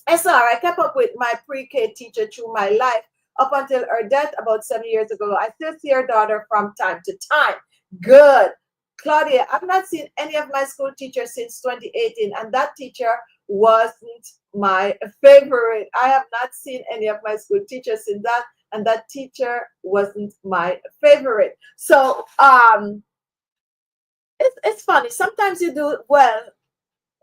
I saw her. I kept up with my pre-K teacher through my life up until her death about 7 years ago. I still see her daughter from time to time. Good. Claudia, I've not seen any of my school teachers since 2018, and that teacher wasn't my favorite. I have not seen any of my school teachers since that, and that teacher wasn't my favorite. So it's funny. Sometimes you do well.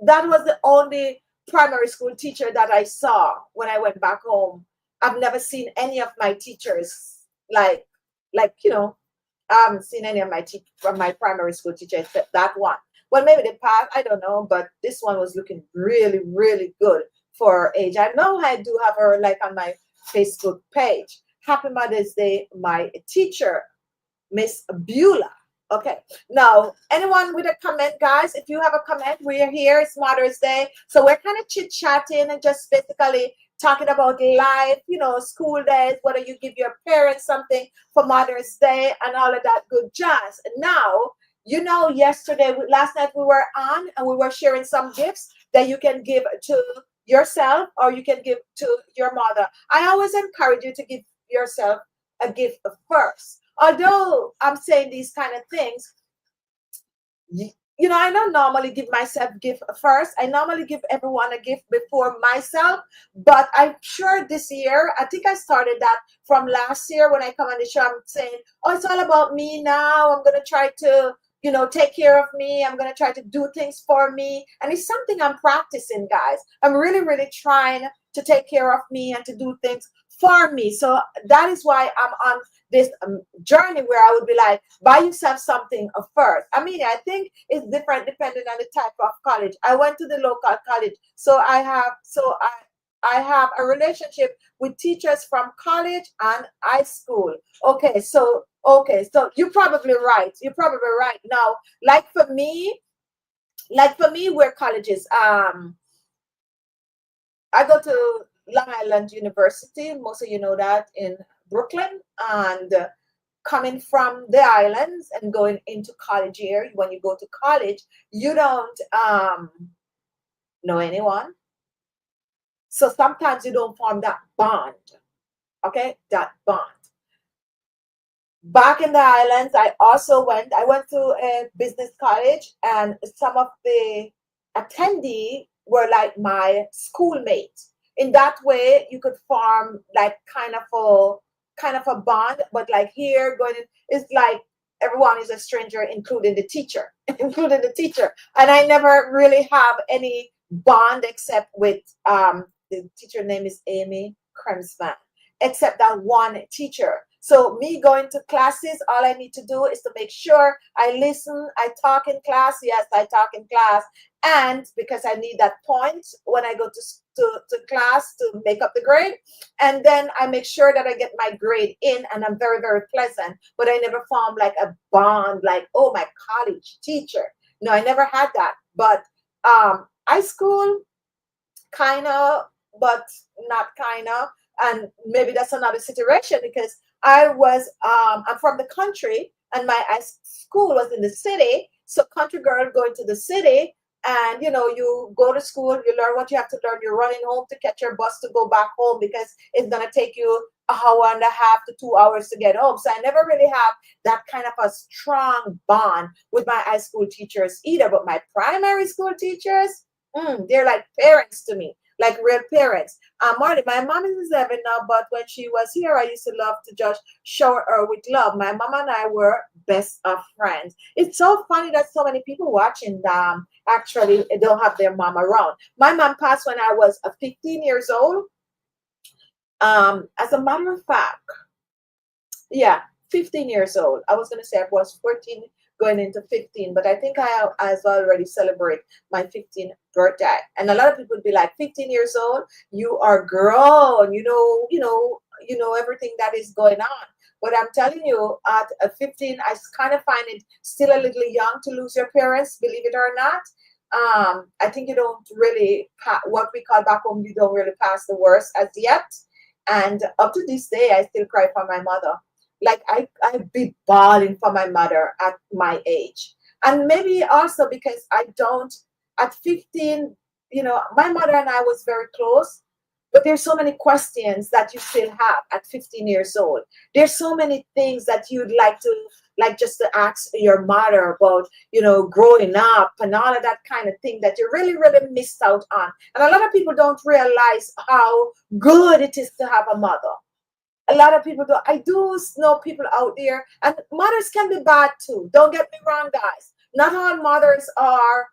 That was the only primary school teacher that I saw when I went back home. I've never seen any of my teachers like I haven't seen any of from my primary school teachers except that one. Well, maybe they passed, I don't know, but this one was looking really, really good for her age. I know I do have her like on my Facebook page. Happy Mother's Day, my teacher, Miss Beulah. Okay, now anyone with a comment, guys? If you have a comment, we're here. It's Mother's Day, so we're kind of chit-chatting and just basically talking about life, school days, whether you give your parents something for Mother's Day and all of that good jazz. Now, last night we were on and we were sharing some gifts that you can give to yourself or you can give to your mother. I always encourage you to give yourself a gift first. Although I'm saying these kind of things, I don't normally give myself gift first. I normally give everyone a gift before myself. But I'm sure this year, I think I started that from last year when I come on the show. I'm saying, oh, it's all about me now. I'm going to try to, take care of me. I'm going to try to do things for me. And it's something I'm practicing, guys. I'm really, really trying to take care of me and to do things for me. So that is why I'm on this journey where I would be like, buy yourself something first. I mean, I think it's different depending on the type of college. I went to the local college, so I have a relationship with teachers from college and high school. Okay, so you're probably right. You're probably right. Now, like for me, where colleges, I go to Long Island University. Most of you know that in Brooklyn, and coming from the islands and going into college here, when you go to college, you don't know anyone. So sometimes you don't form that bond. Okay, that bond. Back in the islands, I went to a business college, and some of the attendees were like my schoolmates. In that way, you could form like kind of a bond. But like here, going in, it's like everyone is a stranger, including the teacher, including the teacher. And I never really have any bond except with the teacher name is Amy Kremsman, except that one teacher. So me going to classes, all I need to do is to make sure I listen, I talk in class. Yes, I talk in class. And because I need that point when I go to class to make up the grade. And then I make sure that I get my grade in, and I'm very, very pleasant. But I never formed like a bond, like, oh, my college teacher. No, I never had that. But high school, kind of, but not kind of. And maybe that's another situation, because I'm from the country, and my school was in the city. So country girl going to the city, and you go to school, you learn what you have to learn. You're running home to catch your bus to go back home, because it's gonna take you an hour and a half to 2 hours to get home. So I never really have that kind of a strong bond with my high school teachers either. But my primary school teachers, they're like parents to me, like real parents. Marty, my mom is 11 now, but when she was here, I used to love to just shower her with love. My mom and I were best of friends. It's so funny that so many people watching actually don't have their mom around. My mom passed when I was 15 years old. As a matter of fact, yeah, 15 years old. I was going to say I was 14 going into 15, but I think I've already celebrated my 15th birthday. And a lot of people would be like, 15 years old, you are grown, you know everything that is going on. But I'm telling you, at 15, I kind of find it still a little young to lose your parents, believe it or not. I think you don't really, what we call back home, you don't really pass the worst as yet. And up to this day, I still cry for my mother. Like I'd be bawling for my mother at my age. And maybe also because I don't, at 15, my mother and I was very close, but there's so many questions that you still have at 15 years old. There's so many things that you'd like just to ask your mother about, growing up and all of that kind of thing that you really, really missed out on. And a lot of people don't realize how good it is to have a mother. A lot of people do. I do know people out there, and mothers can be bad too. Don't get me wrong, guys. Not all mothers are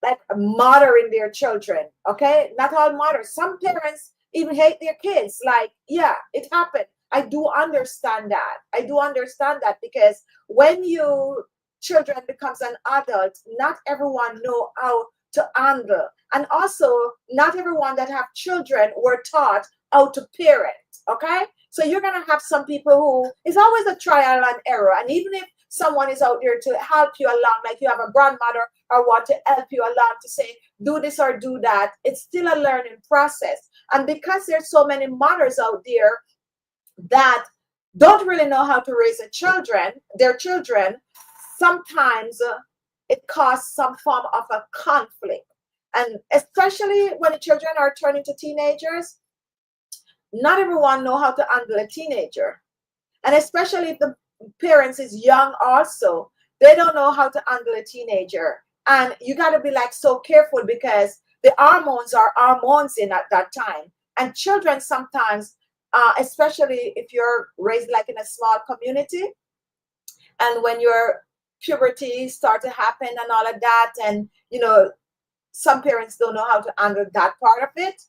like mothering their children. Okay, not all mothers. Some parents even hate their kids. Like, yeah, it happened. I do understand that. I do understand that, because when you children becomes an adult, not everyone know how to handle, and also not everyone that have children were taught how to parent. Okay, so you're gonna have some people who is always a trial and error, and even if someone is out there to help you along, like you have a grandmother or want to help you along to say do this or do that, it's still a learning process. And because there's so many mothers out there that don't really know how to raise their children, sometimes it causes some form of a conflict. And especially when the children are turning to teenagers, not everyone know how to handle a teenager. And especially if the parents is young also, they don't know how to handle a teenager. And you got to be like so careful, because the hormones are hormones in at that time. And children sometimes, especially if you're raised like in a small community, and when your puberty start to happen and all of that, and some parents don't know how to handle that part of it,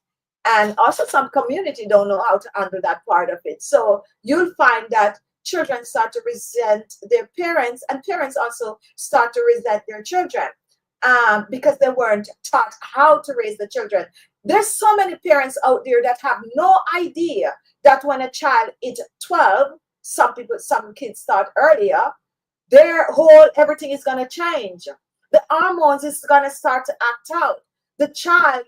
and also some community don't know how to handle that part of it. So you'll find that children start to resent their parents, and parents also start to resent their children, because they weren't taught how to raise the children. There's so many parents out there that have no idea that when a child is 12, some kids start earlier, everything is going to change. The hormones is going to start to act out. The child,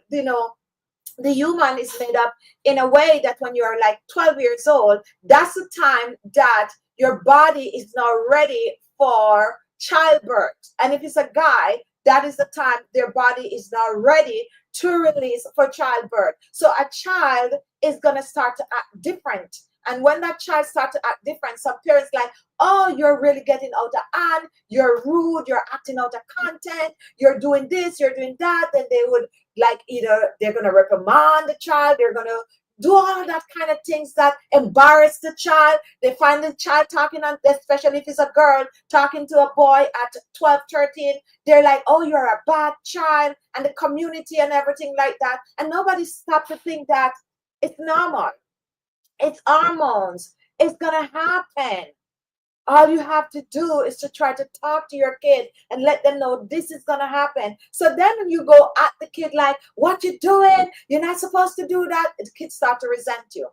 the human is made up in a way that when you're like 12 years old, that's the time that your body is now ready for childbirth. And if it's a guy, that is the time their body is now ready to release for childbirth. So a child is going to start to act different. And when that child starts to act different, some parents like, oh, you're really getting out of hand, you're rude, you're acting out of content, you're doing this, you're doing that. Then they would like either they're going to reprimand the child, they're going to do all of that kind of things that embarrass the child. They find the child talking on, especially if it's a girl talking to a boy at 12, 13. They're like, oh, you're a bad child, and the community and everything like that. And nobody stopped to think that it's normal. It's hormones. It's going to happen. All you have to do is to try to talk to your kid and let them know this is going to happen. So then when you go at the kid like, what you doing? You're not supposed to do that. The kids start to resent you.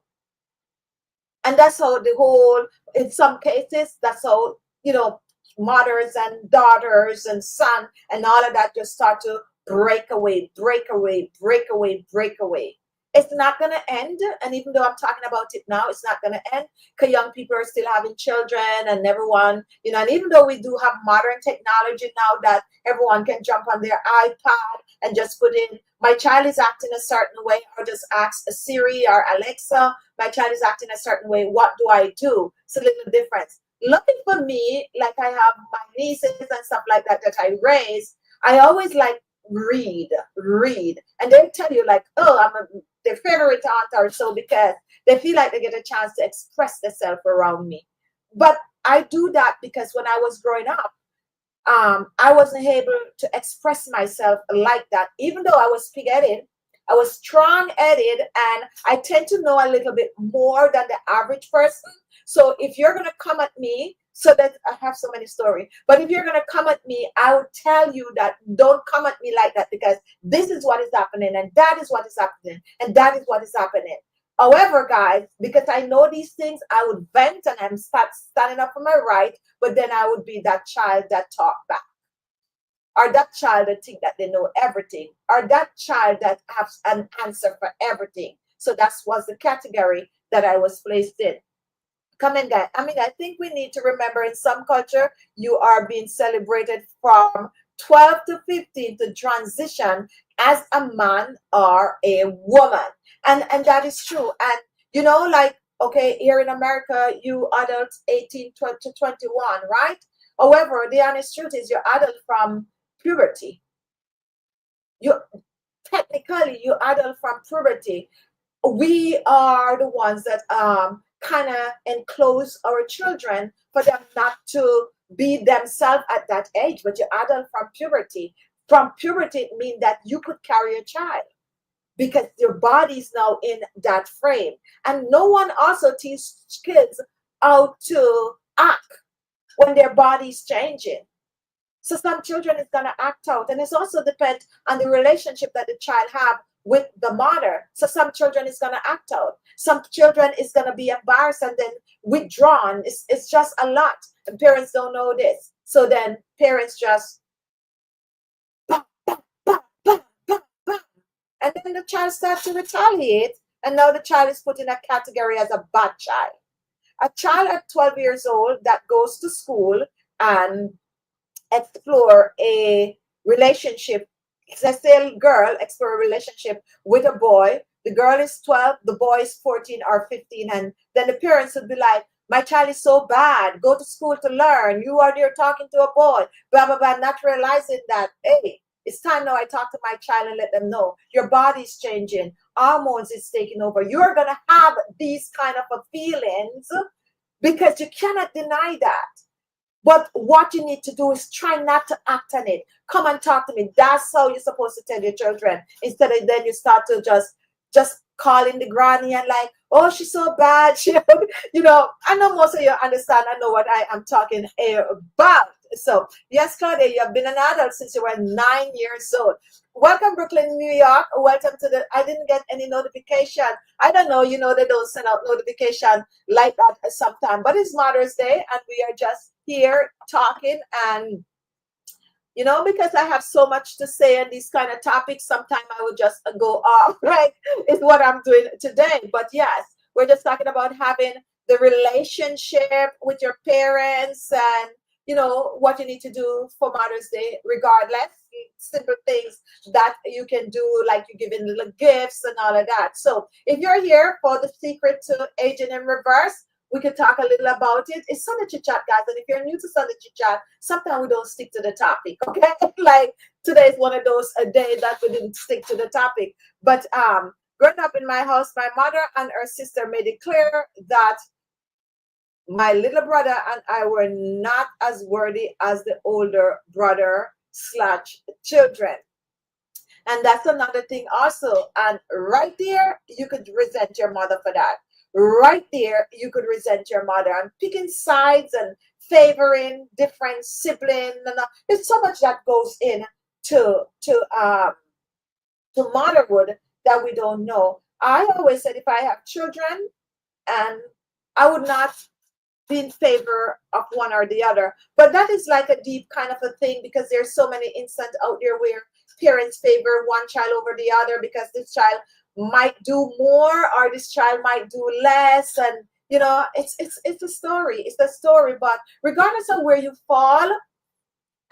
And that's how the whole, in some cases, that's how, mothers and daughters and son and all of that just start to break away, break away, break away, break away. It's not going to end. And even though I'm talking about it now, it's not going to end because young people are still having children and everyone, and even though we do have modern technology now that everyone can jump on their iPad and just put in, my child is acting a certain way, or just ask a Siri or Alexa, my child is acting a certain way, what do I do? It's a little difference. Looking for me, like I have my nieces and stuff like that I raise, I always like read, and they tell you like, oh, their favorite aunt or so because they feel like they get a chance to express themselves around me. But I do that because when I was growing up, I wasn't able to express myself like that. Even though I was pig-headed, I was strong-headed, and I tend to know a little bit more than the average person. So if you're going to come at me, so that I have so many stories, but if you're going to come at me, I would tell you that don't come at me like that because this is what is happening, and that is what is happening, and that is what is happening. However, guys, because I know these things, I would vent and I'm start standing up for my right, but then I would be that child that talk back, or that child that think that they know everything, or that child that has an answer for everything. So that was the category that I was placed in. Come in, guys. I mean, I think we need to remember in some culture, you are being celebrated from 12 to 15 to transition as a man or a woman. And that is true. And, like, okay, here in America, you adults 18 to 21, right? However, the honest truth is you're adult from puberty. You technically you adult from puberty. We are the ones that kind of enclose our children for them not to be themselves at that age. But you adult from puberty. From puberty, it means that you could carry a child because your body's now in that frame. And no one also teaches kids how to act when their body's changing. So some children is going to act out, and it also depends on the relationship that the child have with the mother. So some children is going to act out. Some children is going to be embarrassed and then withdrawn. It's just a lot, and parents don't know this. So then parents just bah, bah, bah, bah, bah, bah. And then the child starts to retaliate, and now the child is put in a category as a bad child. A child at 12 years old that goes to school and explore a relationship. Let's say a girl explore a relationship with a boy. The girl is 12, the boy is 14 or 15, and then the parents would be like, my child is so bad, go to school to learn, you are there talking to a boy, blah blah blah, not realizing that, hey, it's time now I talk to my child and let them know your body's changing, hormones is taking over. You're gonna have these kind of feelings because you cannot deny that. But what you need to do is try not to act on it. Come and talk to me. That's how you're supposed to tell your children. Instead of then you start to just calling the granny and like, oh, she's so bad. She, I know most of you understand. I know what I am talking about. So yes, Claudia, you have been an adult since you were 9 years old. Welcome, Brooklyn, New York. Welcome to I didn't get any notification. I don't know, they don't send out notification like that sometimes. But it's Mother's Day and we are just here talking and because I have so much to say on these kind of topics. Sometimes I would just go off, right? Is what I'm doing today. But yes, we're just talking about having the relationship with your parents, and what you need to do for Mother's Day, regardless. Simple things that you can do, like you giving little gifts and all of that. So if you're here for the secret to aging in reverse, we could talk a little about it. It's Sunday Chit Chat, guys. And if you're new to Sunday Chit Chat, sometimes we don't stick to the topic, okay? Like today is one of those a day that we didn't stick to the topic. But growing up in my house, my mother and her sister made it clear that my little brother and I were not as worthy as the older brother slash children. And that's another thing also. And right there, you could resent your mother for that. Right there, you could resent your mother and picking sides and favoring different siblings. And there's so much that goes in to motherhood that we don't know. I always said if I have children, and I would not be in favor of one or the other. But that is like a deep kind of a thing, because there's so many instances out there where parents favor one child over the other because this child might do more or this child might do less. And it's a story. It's a story. But regardless of where you fall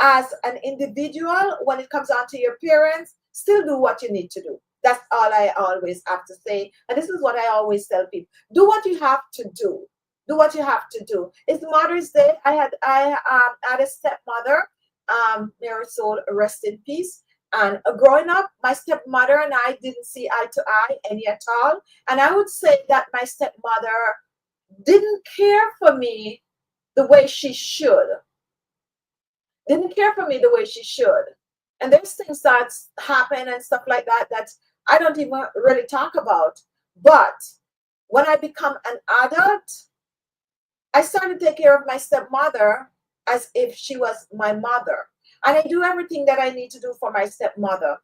as an individual, when it comes down to your parents, still do what you need to do. That's all I always have to say. And this is what I always tell people. Do what you have to do. Do what you have to do. It's Mother's Day. I had a stepmother, may her soul rest in peace. And growing up, my stepmother and I didn't see eye to eye any at all. And I would say that my stepmother didn't care for me the way she should. Didn't care for me the way she should. And there's things that happen and stuff like that that I don't even really talk about. But when I become an adult, I started to take care of my stepmother as if she was my mother. And I do everything that I need to do for my stepmother.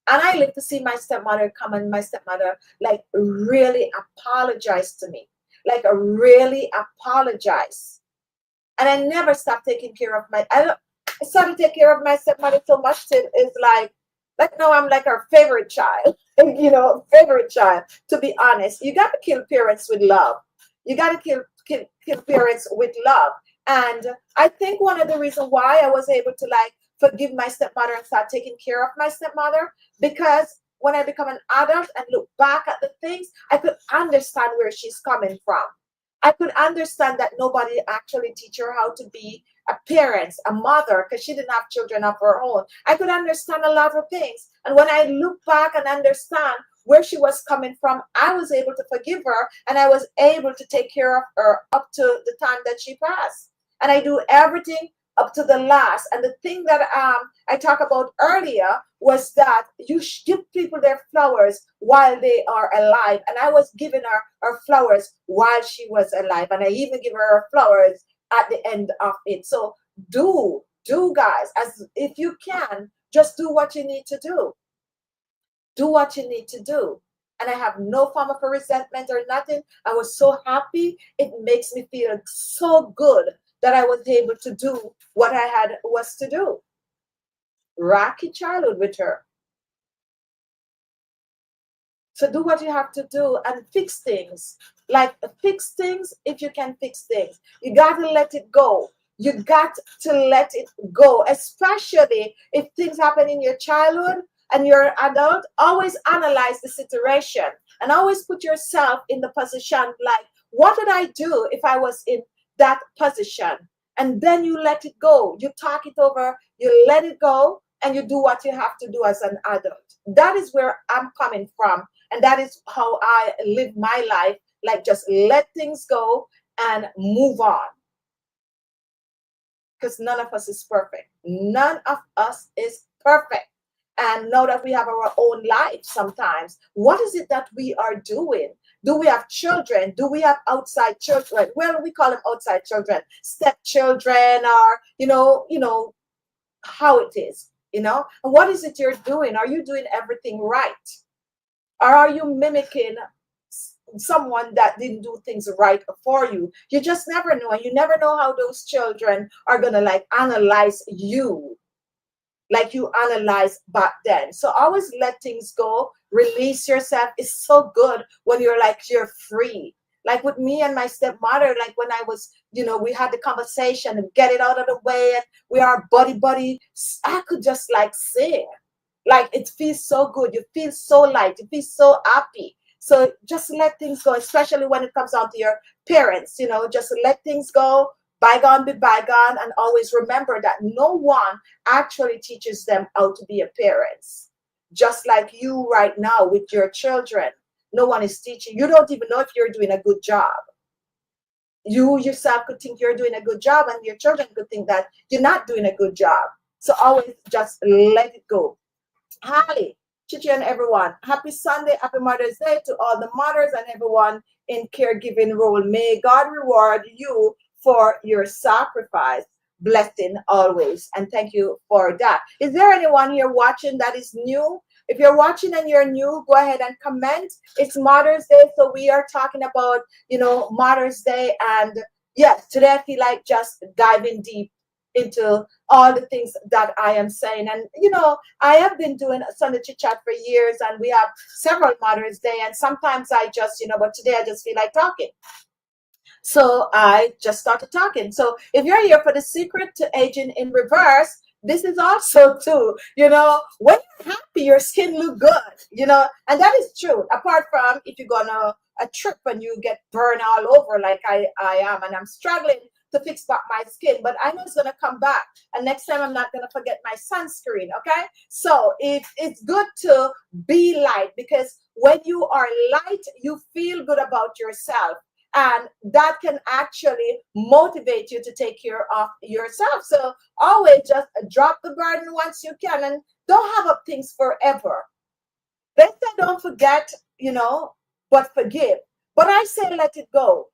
And I live to see my stepmother come, and my stepmother like really apologize to me. Like really apologize. And I never stopped taking care of I started to take care of my stepmother so much that it's like now I'm like her favorite child. Favorite child. To be honest, you got to kill parents with love. You got to kill parents with love. And I think one of the reasons why I was able to like forgive my stepmother and start taking care of my stepmother, because when I become an adult and look back at the things, I could understand where she's coming from. I could understand that nobody actually teach her how to be a parent, a mother, because she didn't have children of her own. I could understand a lot of things. And when I look back and understand where she was coming from, I was able to forgive her, and I was able to take care of her up to the time that she passed. And I do everything up to the last. And the thing that I talked about earlier was that you give people their flowers while they are alive. And I was giving her flowers while she was alive. And I even give her flowers at the end of it. So do guys, as if you can, just do what you need to do. Do what you need to do. And I have no form of a resentment or nothing. I was so happy. It makes me feel so good that I was able to do what I had was to do. Rocky childhood with her. So do what you have to do and fix things. Like fix things if you can fix things. You got to let it go. You got to let it go, especially if things happen in your childhood and you're an adult. Always analyze the situation and always put yourself in the position like, what would I do if I was in that position? And then you let it go. You talk it over, you let it go, and you do what you have to do as an adult. That is where I'm coming from. And that is how I live my life. Like just let things go and move on. Because none of us is perfect. None of us is perfect. And now that we have our own life sometimes, what is it that we are doing? Do we have children? Do we have outside children? Well, we call them outside children, stepchildren, or, how it is, And what is it you're doing? Are you doing everything right? Or are you mimicking someone that didn't do things right for you? You just never know. And you never know how those children are going to like analyze you. like you analyzed back then. So always let things go, release yourself. It's so good when you're like you're free. Like with me and my stepmother, like when I was, we had the conversation and get it out of the way, and we are buddy. I could just like sing. Like it feels so good. You feel so light. You feel so happy. So just let things go, especially when it comes down to your parents, just let things go, bygone be bygone, and always remember that no one actually teaches them how to be a parent. Just like you right now with your children, no one is teaching. You don't even know if you're doing a good job. You yourself could think you're doing a good job, and your children could think that you're not doing a good job. So always just let it go. Hi, Chichi and everyone. Happy Sunday, happy Mother's Day to all the mothers and everyone in caregiving role. May God reward you for your sacrifice. Blessing always. And thank you for that. Is there anyone here watching that is new? If you're watching and you're new, go ahead and comment. It's Mother's Day, so we are talking about, Mother's Day. And yes, today I feel like just diving deep into all the things that I am saying. And, I have been doing Sunday Chit Chat for years, and we have several Mother's Day. And sometimes I just, but today I just feel like talking. So I just started talking. So if you're here for the secret to aging in reverse, this is also too, when you're happy, your skin look good, and that is true. Apart from if you go on a trip and you get burned all over like I am, and I'm struggling to fix back my skin, but I know it's going to come back. And next time I'm not going to forget my sunscreen. Okay. So it's good to be light, because when you are light, you feel good about yourself. And that can actually motivate you to take care of yourself. So always just drop the burden once you can, and don't have up things forever. They say don't forget, but forgive. But I say let it go.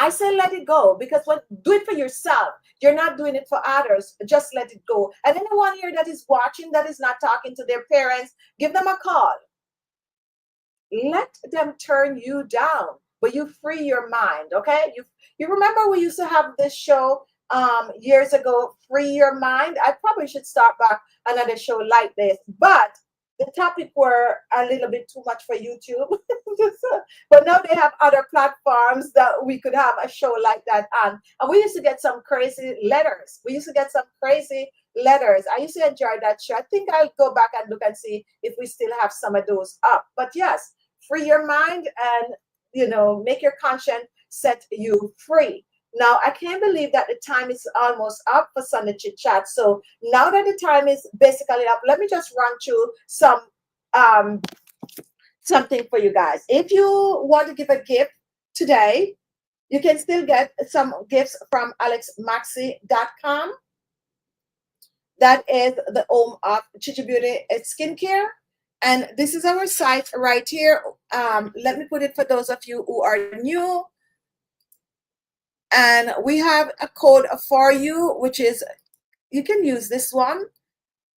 I say let it go, because do it for yourself. You're not doing it for others. Just let it go. And anyone here that is watching that is not talking to their parents, give them a call. Let them turn you down, but you free your mind. Okay, you remember we used to have this show years ago, Free Your Mind. I probably should start back another show like this, but the topic were a little bit too much for YouTube. But now they have other platforms that we could have a show like that on. And we used to get some crazy letters. I used to enjoy that show. I think I'll go back and look and see if we still have some of those up. But yes, free your mind and, make your conscience set you free. Now, I can't believe that the time is almost up for Sunday Chit Chat. So now that the time is basically up, let me just run through something for you guys. If you want to give a gift today, you can still get some gifts from ALESMAXii.com. That is the home of Khichi Beauty Skincare. And this is our site right here. Let me put it for those of you who are new. And we have a code for you, which is, you can use this one,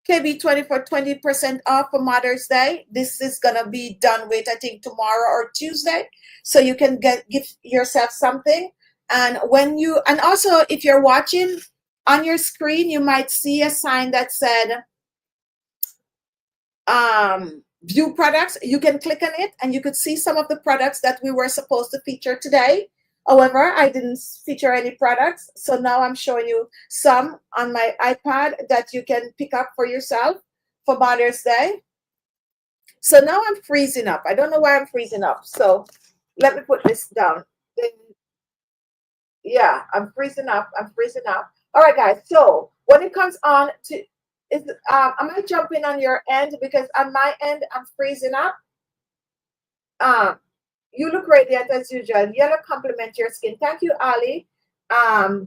KB20 for 20% off for Mother's Day. This is going to be done with, I think, tomorrow or Tuesday. So you can give yourself something. And also if you're watching on your screen, you might see a sign that said, view products. You can click on it and you could see some of the products that we were supposed to feature today. However, I didn't feature any products. So now I'm showing you some on my iPad that you can pick up for yourself for Mother's Day. So now I'm freezing up. I don't know why I'm freezing up. So let me put this down. Yeah, I'm freezing up. All right, guys. So when it comes on to, am I jumping on your end? Because on my end, I'm freezing up. You look radiant as usual. Yellow complement your skin. Thank you, Ali.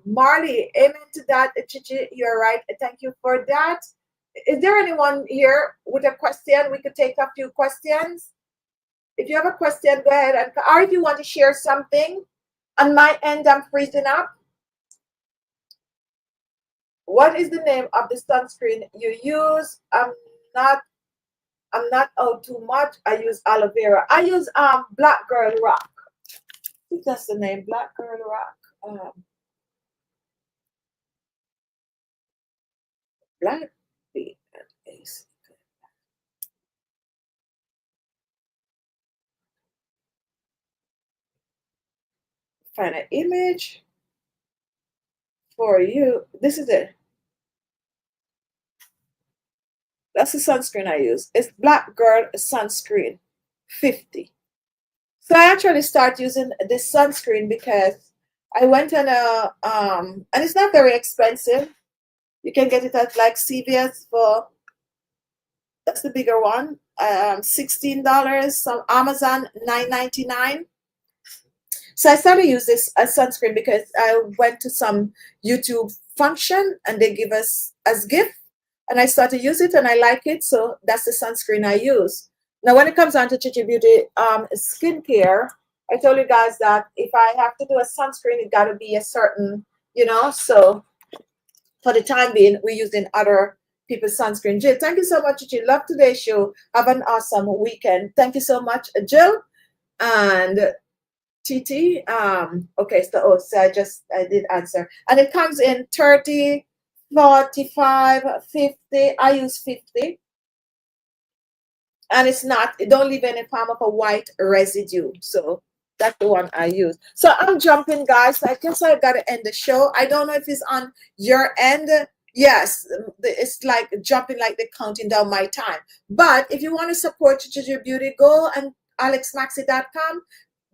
Marley, amen to that. Chichi, you're right. Thank you for that. Is there anyone here with a question? We could take a few questions. If you have a question, go ahead. Or if you want to share something. On my end, I'm freezing up. What is the name of the sunscreen you use? I'm not out too much. I use aloe vera. I use Black Girl Rock. I think that's the name, Black Girl Rock. Black me see. Find an image for you. This is it. That's the sunscreen I use. It's Black Girl Sunscreen 50. So I actually start using this sunscreen because I went on a and it's not very expensive. You can get it at like CVS for, that's the bigger one, $16. Some Amazon 9.99. So I started to use this as sunscreen because I went to some YouTube function and they give us as gift, and I started to use it and I like it. So that's the sunscreen I use. Now, when it comes down to Chichi Beauty skincare, I told you guys that if I have to do a sunscreen, it got to be a certain, so for the time being, we're using other people's sunscreen. Jill, thank you so much, Chichi. Love today's show. Have an awesome weekend. Thank you so much, Jill. And TT. Okay, so I did answer. And it comes in 30, 45, 50. I use 50. And it don't leave any form of a white residue. So that's the one I use. So I'm jumping, guys. I guess I gotta end the show. I don't know if it's on your end. Yes, it's like jumping, like they're counting down my time. But if you want to support Chichi Beauty, go and ALESMAXii.com.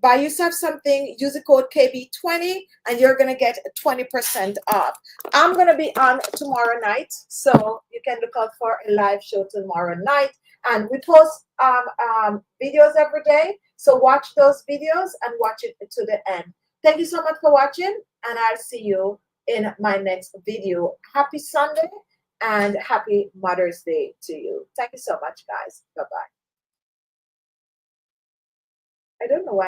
Buy yourself something, use the code KB20, and you're going to get 20% off. I'm going to be on tomorrow night, so you can look out for a live show tomorrow night. And we post videos every day, so watch those videos and watch it to the end. Thank you so much for watching, and I'll see you in my next video. Happy Sunday and happy Mother's Day to you. Thank you so much, guys. Bye-bye. I don't know why.